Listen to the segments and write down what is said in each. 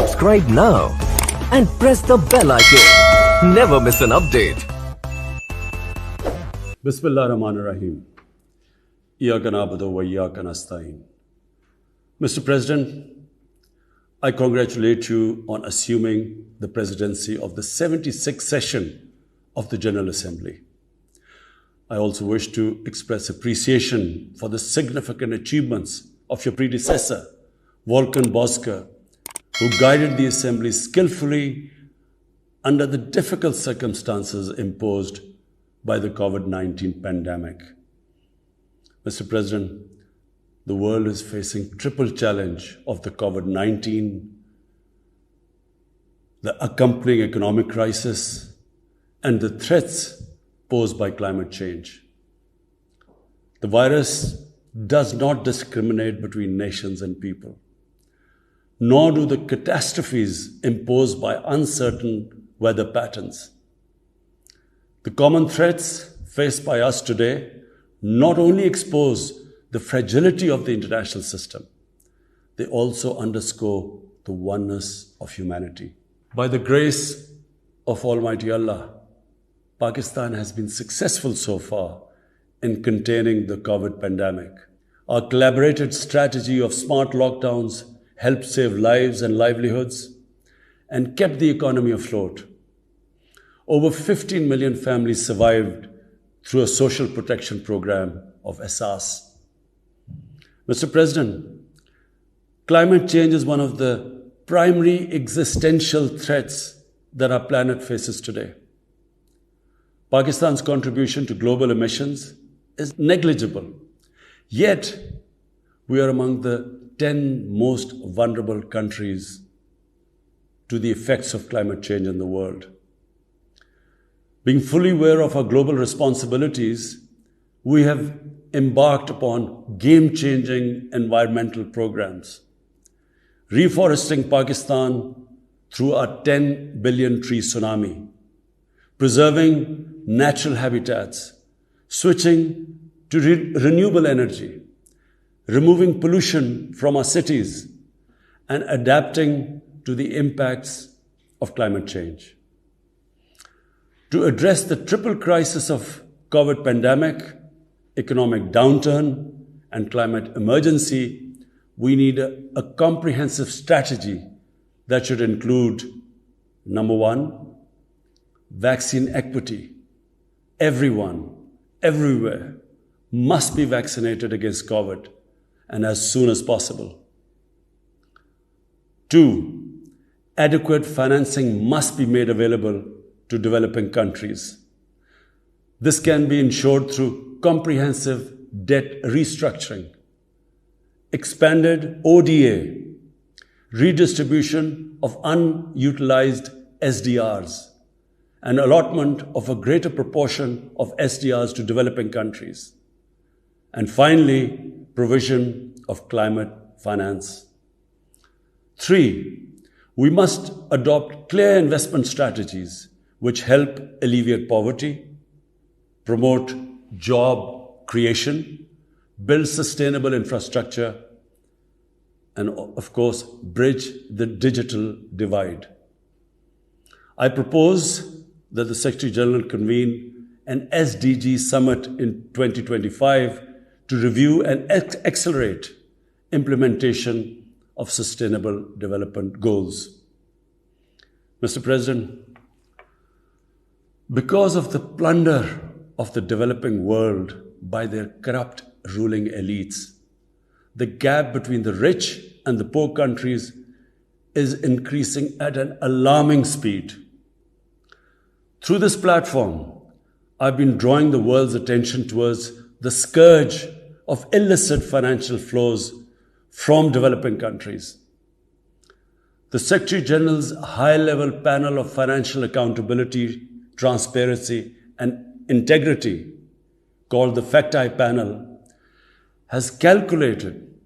Subscribe now and press the bell icon. Never miss an update. Bismillahirrahmanirrahim. Iyyaka na'budu wa iyyaka nasta'in. Mr. President, I congratulate you on assuming the presidency of the 76th session of the General Assembly. I also wish to express appreciation for the significant achievements of your predecessor, Volkan Bozkır, who guided the Assembly skillfully under the difficult circumstances imposed by the COVID-19 pandemic. Mr. President, the world is facing triple challenge of the COVID-19, the accompanying economic crisis, and the threats posed by climate change. The virus does not discriminate between nations and people, nor do the catastrophes imposed by uncertain weather patterns. The common threats faced by us today not only expose the fragility of the international system, they also underscore the oneness of humanity. By the grace of Almighty Allah, Pakistan has been successful so far in containing the COVID pandemic. Our collaborated strategy of smart lockdowns helped save lives and livelihoods and kept the economy afloat. Over 15 million families survived through a social protection program of Asas. Mr. President, climate change is one of the primary existential threats that our planet faces today. Pakistan's contribution to global emissions is negligible, yet we are among the 10 most vulnerable countries to the effects of climate change in the world. Being fully aware of our global responsibilities, we have embarked upon game-changing environmental programs. Reforesting Pakistan through our 10 billion tree tsunami, preserving natural habitats, switching to renewable energy, removing pollution from our cities, and adapting to the impacts of climate change. To address the triple crisis of COVID pandemic, economic downturn, and climate emergency, we need a comprehensive strategy that should include, number one, vaccine equity. Everyone, everywhere, must be vaccinated against COVID, and as soon as possible. Two, adequate financing must be made available to developing countries. This can be ensured through comprehensive debt restructuring, expanded ODA, redistribution of unutilized SDRs, and allotment of a greater proportion of SDRs to developing countries. And finally, provision of climate finance. Three, we must adopt clear investment strategies which help alleviate poverty, promote job creation, build sustainable infrastructure, and of course, bridge the digital divide. I propose that the Secretary General convene an SDG summit in 2025 to review and accelerate implementation of sustainable development goals. Mr. President, because of the plunder of the developing world by their corrupt ruling elites, the gap between the rich and the poor countries is increasing at an alarming speed. Through this platform, I've been drawing the world's attention towards the scourge of illicit financial flows from developing countries. The Secretary General's high-level panel of financial accountability, transparency, and integrity, called the FACT-I panel, has calculated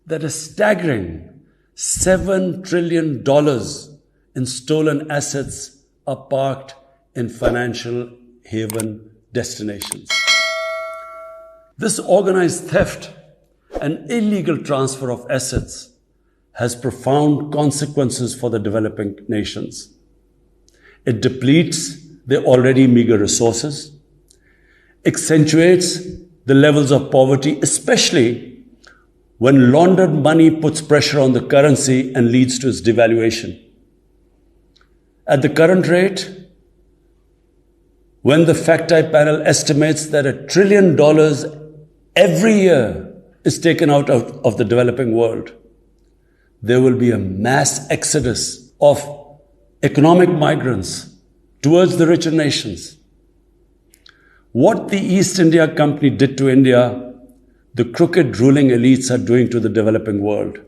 that a staggering $7 trillion in stolen assets are parked in financial haven destinations. This organized theft and illegal transfer of assets has profound consequences for the developing nations. It depletes their already meager resources, accentuates the levels of poverty, especially when laundered money puts pressure on the currency and leads to its devaluation. At the current rate, when the FACTI panel estimates that $1 trillion every year is taken out of the developing world, there will be a mass exodus of economic migrants towards the richer nations. What the East India Company did to India, the crooked ruling elites are doing to the developing world,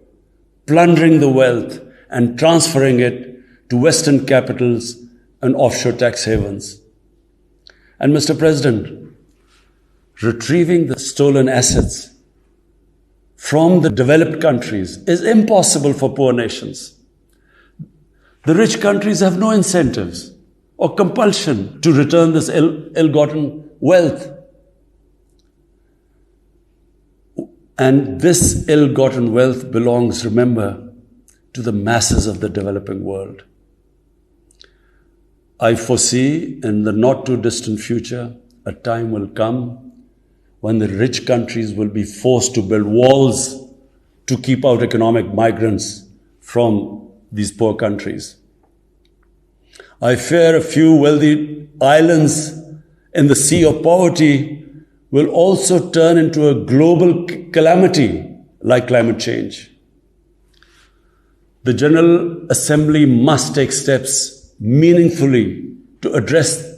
plundering the wealth and transferring it to Western capitals and offshore tax havens. And Mr. President, retrieving the stolen assets from the developed countries is impossible for poor nations. The rich countries have no incentives or compulsion to return this ill-gotten wealth. And this ill-gotten wealth belongs, remember, to the masses of the developing world. I foresee in the not too distant future, a time will come when the rich countries will be forced to build walls to keep out economic migrants from these poor countries. I fear a few wealthy islands in the sea of poverty will also turn into a global calamity like climate change. The General Assembly must take steps meaningfully to address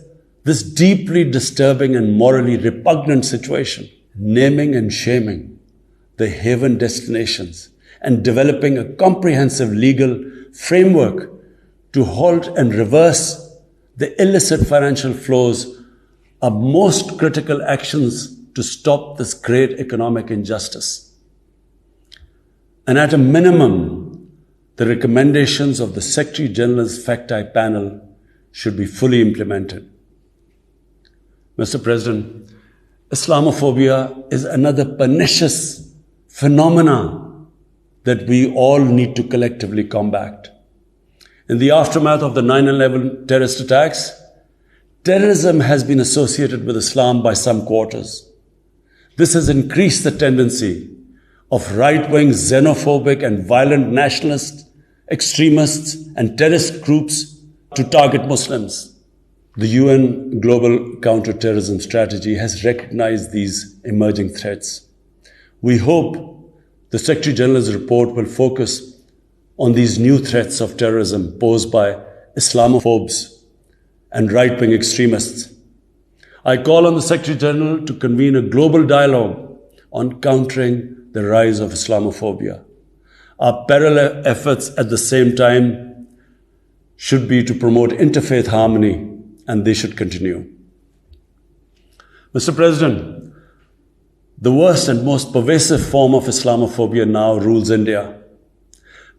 this deeply disturbing and morally repugnant situation, naming and shaming the haven destinations and developing a comprehensive legal framework to halt and reverse the illicit financial flows are most critical actions to stop this great economic injustice. And at a minimum, the recommendations of the Secretary General's FACTI panel should be fully implemented. Mr. President, Islamophobia is another pernicious phenomenon that we all need to collectively combat. In the aftermath of the 9/11 terrorist attacks, terrorism has been associated with Islam by some quarters. This has increased the tendency of right-wing, xenophobic and violent nationalists, extremists and terrorist groups to target Muslims. The UN Global Counter-Terrorism Strategy has recognized these emerging threats. We hope the Secretary General's report will focus on these new threats of terrorism posed by Islamophobes and right-wing extremists. I call on the Secretary General to convene a global dialogue on countering the rise of Islamophobia. Our parallel efforts at the same time should be to promote interfaith harmony, and they should continue. Mr. President, the worst and most pervasive form of Islamophobia now rules India.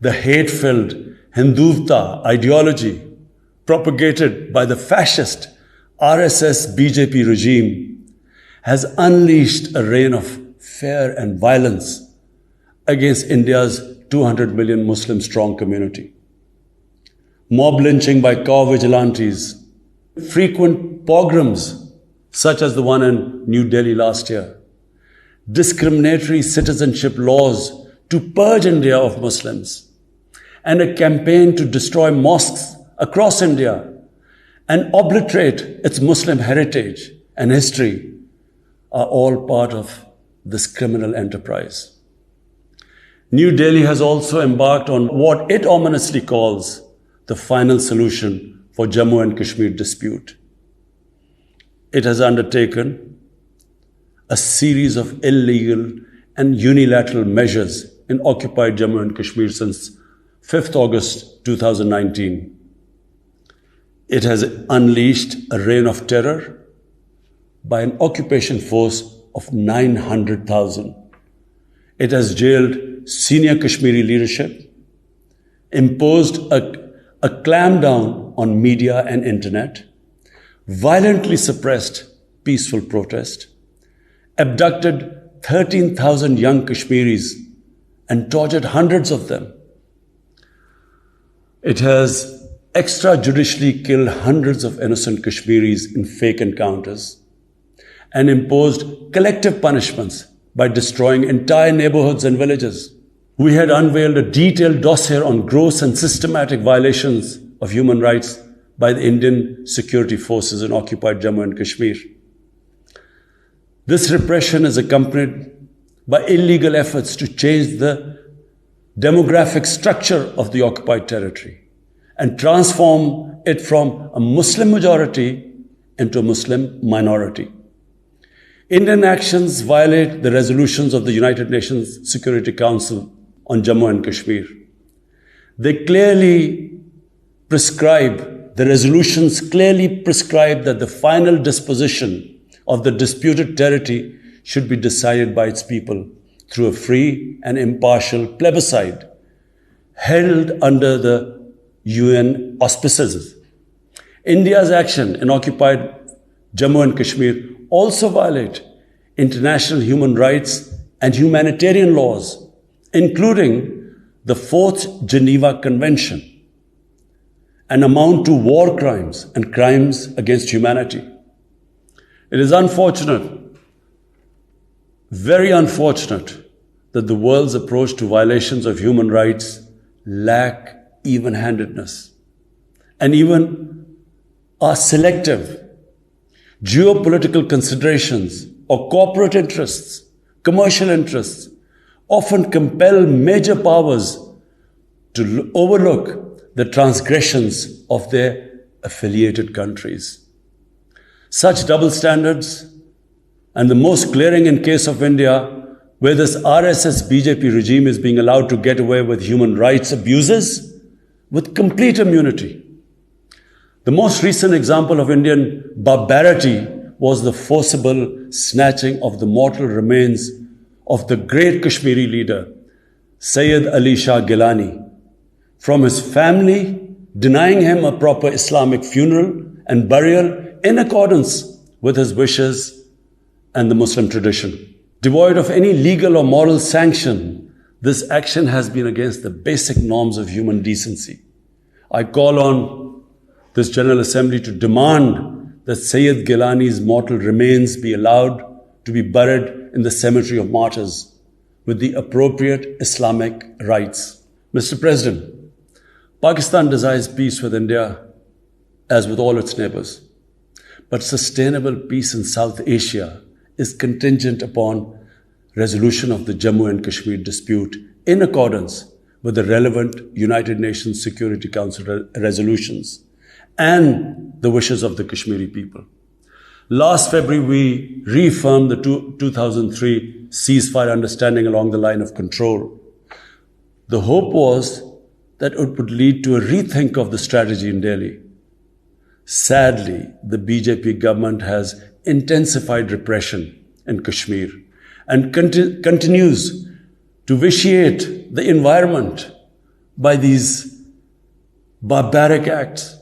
The hate-filled Hindutva ideology propagated by the fascist RSS BJP regime has unleashed a reign of fear and violence against India's 200 million Muslim strong community. Mob lynching by cow vigilantes, frequent pogroms such as the one in New Delhi last year, discriminatory citizenship laws to purge India of Muslims, and a campaign to destroy mosques across India and obliterate its Muslim heritage and history are all part of this criminal enterprise. New Delhi has also embarked on what it ominously calls the final solution for Jammu and Kashmir dispute. It has undertaken a series of illegal and unilateral measures in occupied Jammu and Kashmir since 5th August 2019. It has unleashed a reign of terror by an occupation force of 900,000. It has jailed senior Kashmiri leadership, imposed a clampdown on media and internet, violently suppressed peaceful protest, abducted 13,000 young Kashmiris and tortured hundreds of them It has extrajudicially killed hundreds of innocent Kashmiris in fake encounters and imposed collective punishments by destroying entire neighborhoods and villages. We had unveiled a detailed dossier on gross and systematic violations of human rights by the Indian security forces in occupied Jammu and Kashmir. This repression is accompanied by illegal efforts to change the demographic structure of the occupied territory and transform it from a Muslim majority into a Muslim minority. Indian actions violate the resolutions of the United Nations Security Council on Jammu and Kashmir. The resolutions clearly prescribe that the final disposition of the disputed territory should be decided by its people through a free and impartial plebiscite held under the UN auspices. India's action in occupied Jammu and Kashmir also violate international human rights and humanitarian laws, including the Fourth Geneva Convention, and amount to war crimes and crimes against humanity. It is unfortunate, very unfortunate, that the world's approach to violations of human rights lack even-handedness and even are selective. Geopolitical considerations or corporate interests, commercial interests, often compel major powers to overlook the transgressions of their affiliated countries. Such double standards, and the most glaring in case of India, where this RSS BJP regime is being allowed to get away with human rights abuses with complete immunity. The most recent example of Indian barbarity was the forcible snatching of the mortal remains of the great Kashmiri leader, Sayyid Ali Shah Gilani, from his family, denying him a proper Islamic funeral and burial in accordance with his wishes and the Muslim tradition. Devoid of any legal or moral sanction, this action has been against the basic norms of human decency. I call on this General Assembly to demand that Sayyid Gilani's mortal remains be allowed to be buried in the cemetery of martyrs with the appropriate Islamic rites. Mr. President, Pakistan desires peace with India as with all its neighbors. But sustainable peace in South Asia is contingent upon resolution of the Jammu and Kashmir dispute in accordance with the relevant United Nations Security Council resolutions and the wishes of the Kashmiri people. Last February, we reaffirmed the 2003 ceasefire understanding along the line of control. The hope was that it would lead to a rethink of the strategy in Delhi. Sadly, the BJP government has intensified repression in Kashmir and continues to vitiate the environment by these barbaric acts.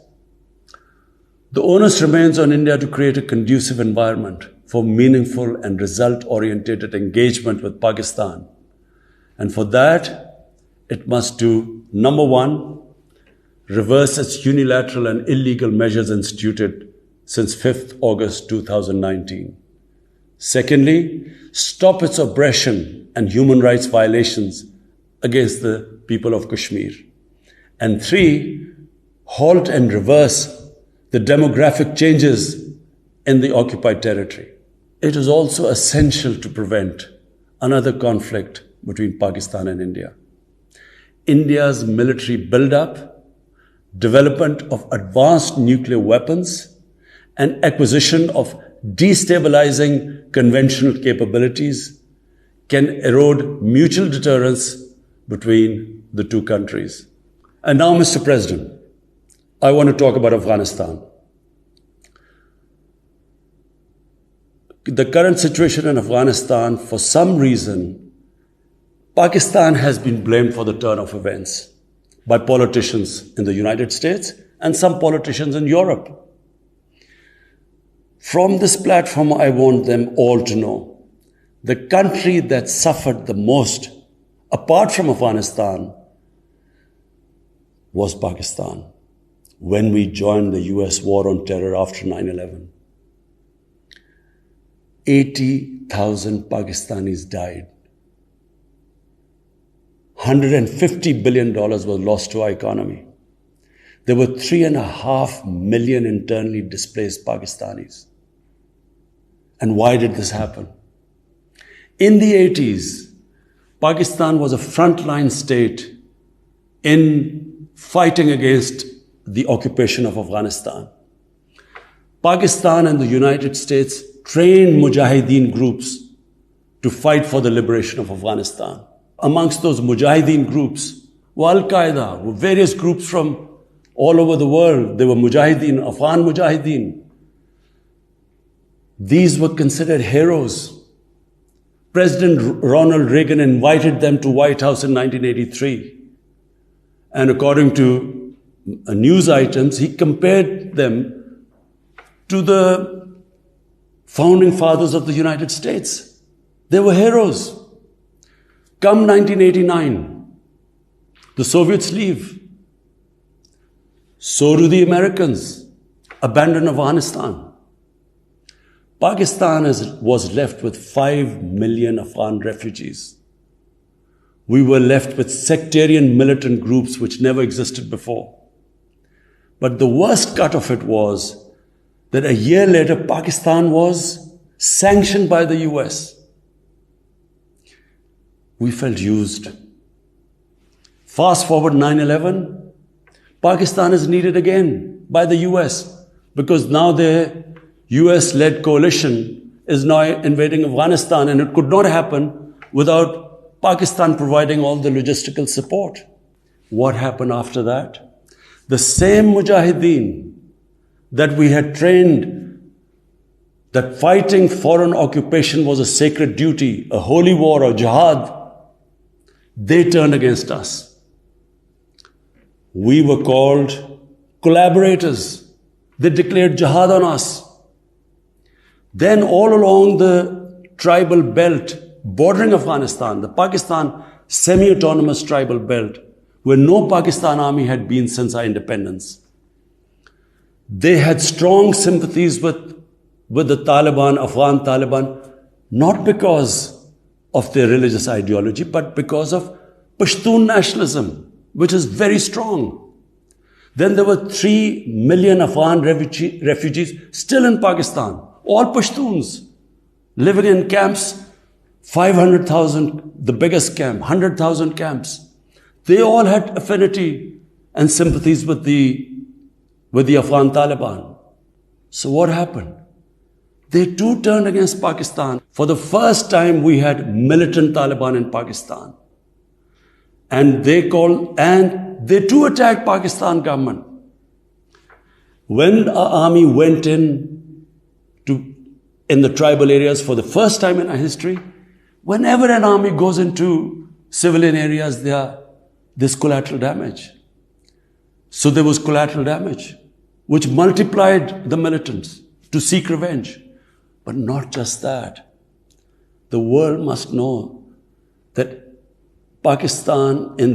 The onus remains on India to create a conducive environment for meaningful and result-oriented engagement with Pakistan. And for that, it must do, number one, reverse its unilateral and illegal measures instituted since 5th August 2019. Secondly, stop its oppression and human rights violations against the people of Kashmir. And three, halt and reverse the demographic changes in the occupied territory. It is also essential to prevent another conflict between Pakistan and India. India's military buildup, development of advanced nuclear weapons, and acquisition of destabilizing conventional capabilities can erode mutual deterrence between the two countries. And now, Mr. President, I want to talk about Afghanistan. The current situation in Afghanistan, for some reason, Pakistan has been blamed for the turn of events by politicians in the United States and some politicians in Europe. From this platform, I want them all to know the country that suffered the most, apart from Afghanistan, was Pakistan when we joined the US war on terror after 9/11. 80,000 Pakistanis died. $150 billion was lost to our economy. There were 3.5 million internally displaced Pakistanis. And why did this happen? In the 80s, Pakistan was a frontline state in fighting against the occupation of Afghanistan. Pakistan and the United States trained mujahideen groups to fight for the liberation of Afghanistan. Amongst those mujahideen groups were Al-Qaeda, were various groups from all over the world. They were mujahideen, Afghan mujahideen. These were considered heroes. President Ronald Reagan invited them to White House in 1983. And according to news items, he compared them to the founding fathers of the United States. They were heroes. Come 1989, the Soviets leave. So do the Americans, abandon Afghanistan. Pakistan was left with 5 million Afghan refugees. We were left with sectarian militant groups which never existed before. But the worst cut of it was that a year later, Pakistan was sanctioned by the US. We felt used. Fast forward 9/11, Pakistan is needed again by the US because now their US-led coalition is now invading Afghanistan, and it could not happen without Pakistan providing all the logistical support. What happened after that? The same mujahideen that we had trained that fighting foreign occupation was a sacred duty, a holy war or jihad, they turned against us. We were called collaborators. They declared jihad on us. Then all along the tribal belt bordering Afghanistan, the Pakistan semi-autonomous tribal belt, where no Pakistan army had been since our independence, they had strong sympathies with the Taliban, Afghan Taliban, not because of their religious ideology, but because of Pashtun nationalism, which is very strong. Then there were 3 million Afghan refugees still in Pakistan, all Pashtuns, living in camps, 500,000, the biggest camp, 100,000 camps. They all had affinity and sympathies with the Afghan Taliban. So what happened? They too turned against Pakistan. For the first time, we had militant Taliban in Pakistan. And they too attacked Pakistan government. When our army went in the tribal areas for the first time in our history, whenever an army goes into civilian areas, there's collateral damage. So there was collateral damage, which multiplied the militants to seek revenge. But not just that. The world must know that in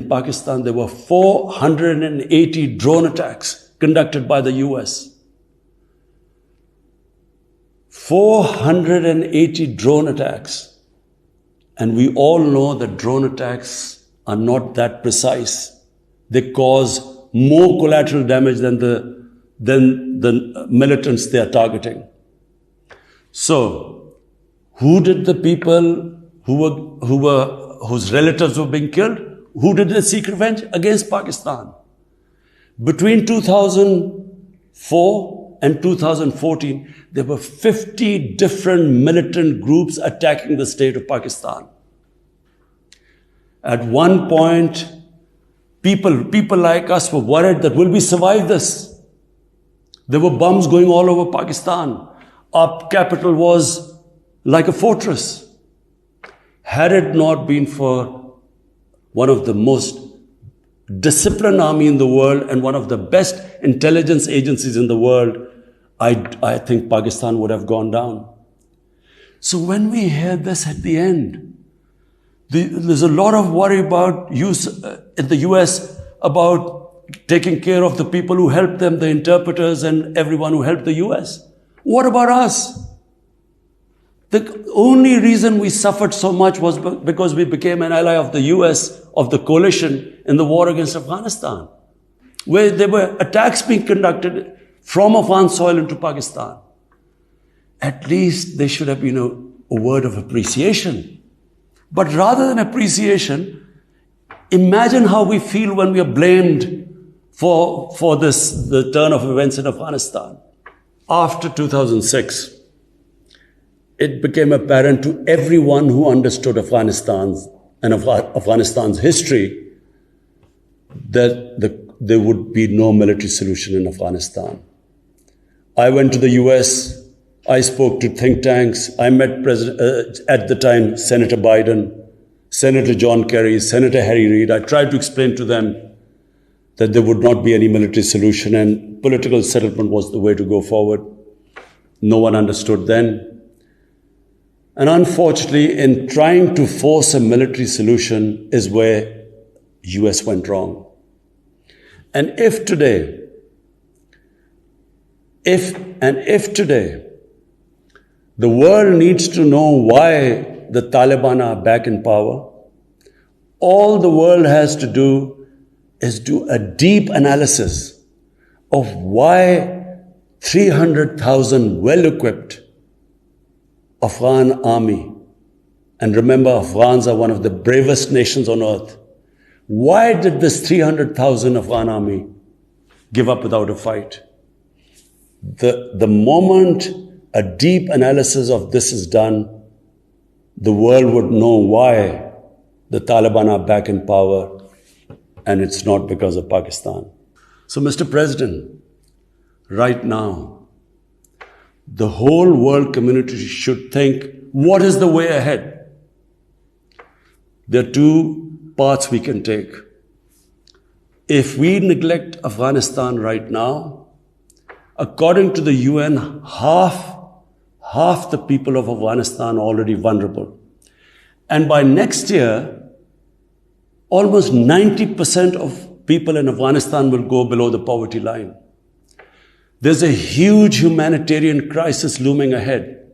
Pakistan, there were 480 drone attacks conducted by the US. 480 drone attacks. And we all know that drone attacks are not that precise. They cause more collateral damage than the militants they are targeting. So, who did the people whose relatives were being killed? Who did they seek revenge? Against Pakistan. Between 2004 and 2014, there were 50 different militant groups attacking the state of Pakistan. At one point, people like us were worried that will we survive this? There were bombs going all over Pakistan. Our capital was like a fortress. Had it not been for one of the most disciplined army in the world and one of the best intelligence agencies in the world, I think Pakistan would have gone down. So when we hear this at the end, there's a lot of worry about in the US about taking care of the people who helped them, the interpreters and everyone who helped the US. What about us? The only reason we suffered so much was because we became an ally of the US, of the coalition in the war against Afghanistan, where there were attacks being conducted from Afghan soil into Pakistan. At least there should have been a word of appreciation. But rather than appreciation, imagine how we feel when we are blamed for the turn of events in Afghanistan. After 2006, it became apparent to everyone who understood Afghanistan's history that there would be no military solution in Afghanistan. I went to the US. I spoke to think tanks. I met at the time Senator Biden, Senator John Kerry, Senator Harry Reid. I tried to explain to them that there would not be any military solution and political settlement was the way to go forward. No one understood then. And unfortunately, in trying to force a military solution is where US went wrong. And if today, the world needs to know why the Taliban are back in power, all the world has to do is do a deep analysis of why 300,000 well-equipped Afghan army, and remember, Afghans are one of the bravest nations on earth. Why did this 300,000 Afghan army give up without a fight? The moment a deep analysis of this is done, the world would know why the Taliban are back in power, and it's not because of Pakistan. So, Mr. President, right now, the whole world community should think, what is the way ahead? There are two paths we can take. If we neglect Afghanistan right now, according to the UN, half the people of Afghanistan are already vulnerable. And by next year, almost 90% of people in Afghanistan will go below the poverty line. There's a huge humanitarian crisis looming ahead.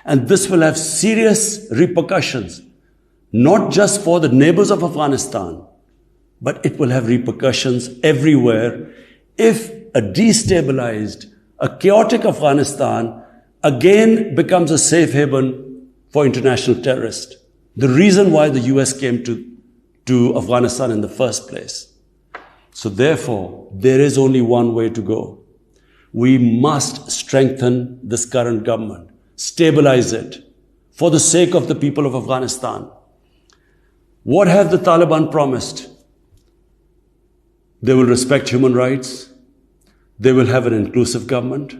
And this will have serious repercussions, not just for the neighbors of Afghanistan, but it will have repercussions everywhere if a destabilized, a chaotic Afghanistan again becomes a safe haven for international terrorists. The reason why the US came to Afghanistan in the first place. So therefore, there is only one way to go. We must strengthen this current government, stabilize it for the sake of the people of Afghanistan. What have the Taliban promised? They will respect human rights. They will have an inclusive government.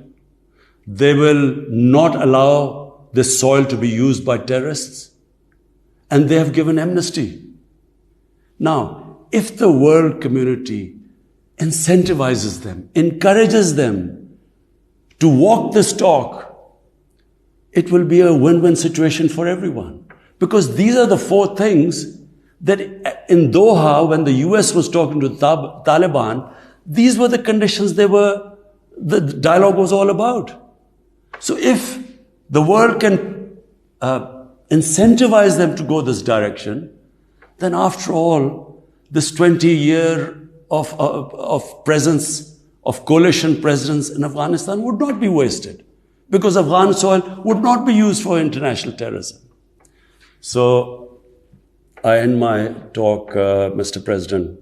They will not allow this soil to be used by terrorists. And they have given amnesty. Now, if the world community incentivizes them, encourages them to walk this talk, it will be a win-win situation for everyone. Because these are the four things that in Doha, when the US was talking to the Taliban, these were the conditions the dialogue was all about. So if the world can incentivize them to go this direction, then after all, this 20-year of presence of coalition presidents in Afghanistan would not be wasted, because Afghan soil would not be used for international terrorism. So I end my talk, Mr. President,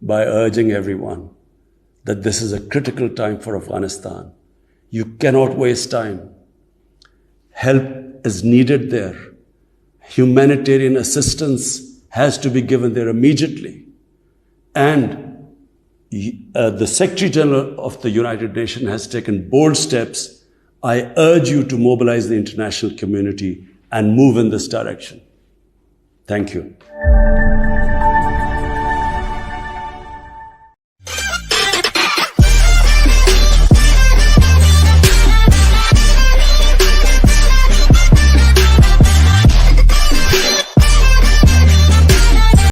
by urging everyone that this is a critical time for Afghanistan. You cannot waste time. Help is needed there. Humanitarian assistance has to be given there immediately. And the Secretary General of the United Nations has taken bold steps. I urge you to mobilize the international community and move in this direction. Thank you.